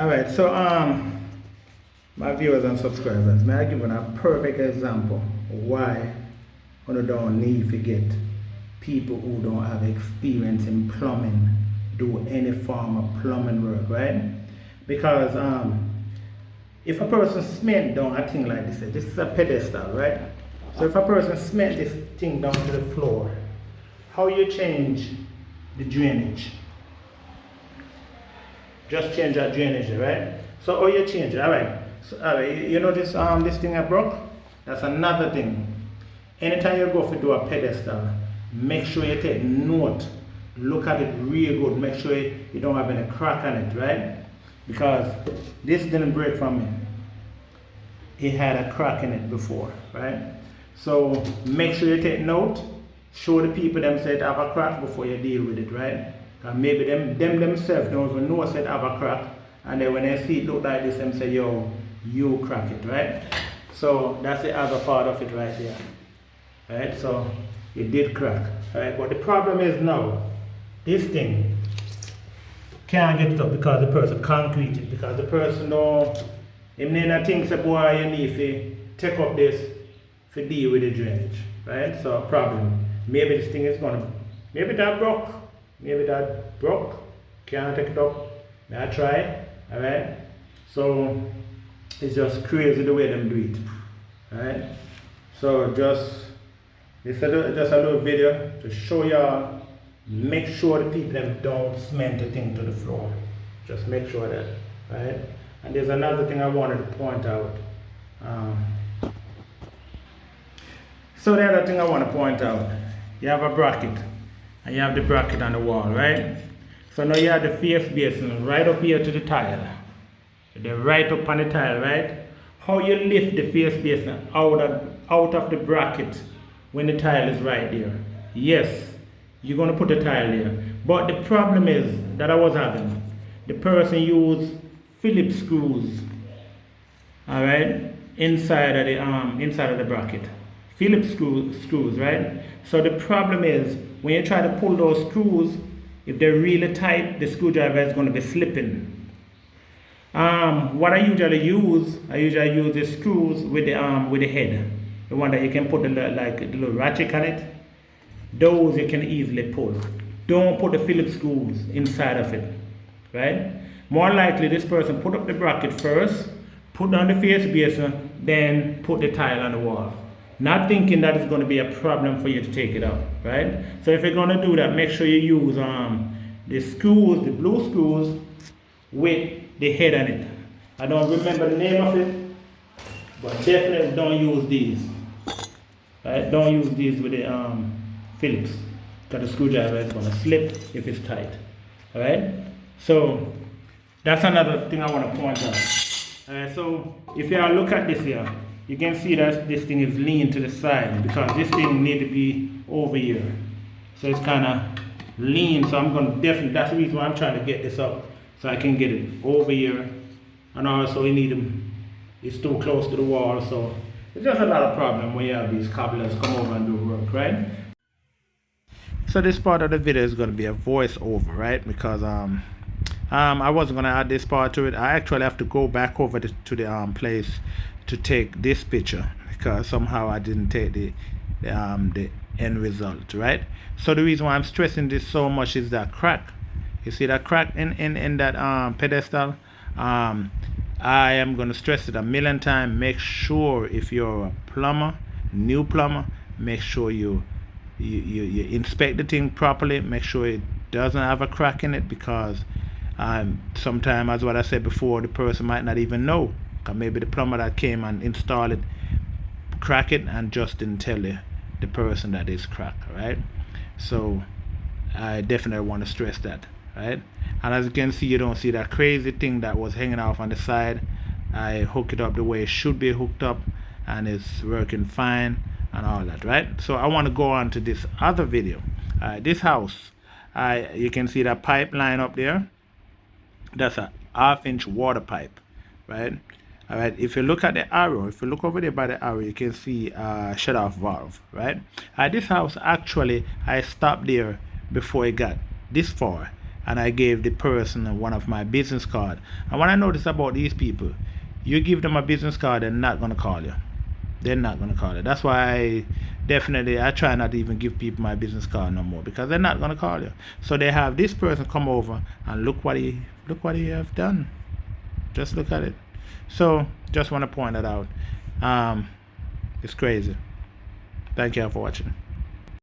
Alright, so my viewers and subscribers, may I give you a perfect example why you don't need to get people who don't have experience in plumbing do any form of plumbing work, right? Because if a person cement down a thing like this is a pedestal, right? So if a person cement this thing down to the floor, how you change the drainage? Just change that drainage, right? So how you change it? Alright. So you notice this thing I broke? That's another thing. Anytime you go to do a pedestal, make sure you take note. Look at it real good. Make sure you don't have any crack on it, right? Because this didn't break from me. It had a crack in it before, right? So make sure you take note. Show the people them say it have a crack before you deal with it, right? And maybe them themselves don't even know said have a crack, and then when they see it look like this, them say, yo, you crack it, right? So that's the other part of it right there. Right? So it did crack. Alright, but the problem is now, this thing can't get it up because the person concrete it, because the person don't think say, boy, you need to take up this to deal with the drainage. Right? So a problem. Maybe this thing is gonna, maybe that broke. Maybe that broke, can't take it up. May I try? Alright? So it's just crazy the way them do it. Alright? So this is just a little video to show y'all. Make sure the people them don't cement the thing to the floor. Just make sure that. Right? And there's another thing I wanted to point out. So the other thing I want to point out, you have a bracket. And you have the bracket on the wall, right? So now you have the face basin right up here to the tile. They're right up on the tile, right? How you lift the face basin out of the bracket when the tile is right there? Yes, you're going to put the tile there. But the problem is that I was having, the person used Phillips screws, all right, inside of the bracket. Phillips screws, right? So the problem is, when you try to pull those screws, if they're really tight, the screwdriver is going to be slipping. What I usually use the screws with the head, the one that you can put the little ratchet on it. Those you can easily pull. Don't put the Phillips screws inside of it, right? More likely, this person put up the bracket first, put down the face basin, then put the tile on the wall. Not thinking that it's going to be a problem for you to take it out, right? So if you're going to do that, make sure you use the screws, the blue screws with the head on it. I don't remember the name of it, but definitely don't use these. Right? Don't use these with the Phillips, because the screwdriver is going to slip if it's tight. Alright? So that's another thing I want to point out. Alright, so if you look at this here, you can see that this thing is lean to the side because this thing need to be over here. So it's kind of lean. So I'm going to definitely, that's the reason why I'm trying to get this up. So I can get it over here. And also it's too close to the wall. So it's just a lot of problem when you have these cobblers come over and do work, right? So this part of the video is going to be a voiceover, right? Because I wasn't going to add this part to it. I actually have to go back over to the place to take this picture because somehow I didn't take the end result, right? So the reason why I'm stressing this so much is that crack. You see that crack in that pedestal? I am going to stress it a million times. Make sure if you're a plumber, new plumber, make sure you inspect the thing properly. Make sure it doesn't have a crack in it because sometimes, as what I said before, the person might not even know. Maybe the plumber that came and installed it crack it and just didn't tell the person that it's cracked, right? So I definitely want to stress that, right? And as you can see, you don't see that crazy thing that was hanging off on the side. I hook it up the way it should be hooked up and it's working fine and all that, right? So I want to go on to this other video. This house, you can see that pipeline up there. That's a 1/2-inch water pipe, right? All right, if you look at the arrow, if you look over there by the arrow, you can see a shut-off valve, right? This house, actually, I stopped there before it got this far and I gave the person one of my business card. And what I notice about these people, you give them a business card, they're not gonna call you. They're not gonna call you. That's why I try not to even give people my business card no more, because they're not gonna call you. So they have this person come over and look what he have done. Just look at it. So just want to point that out. It's crazy. Thank you for watching.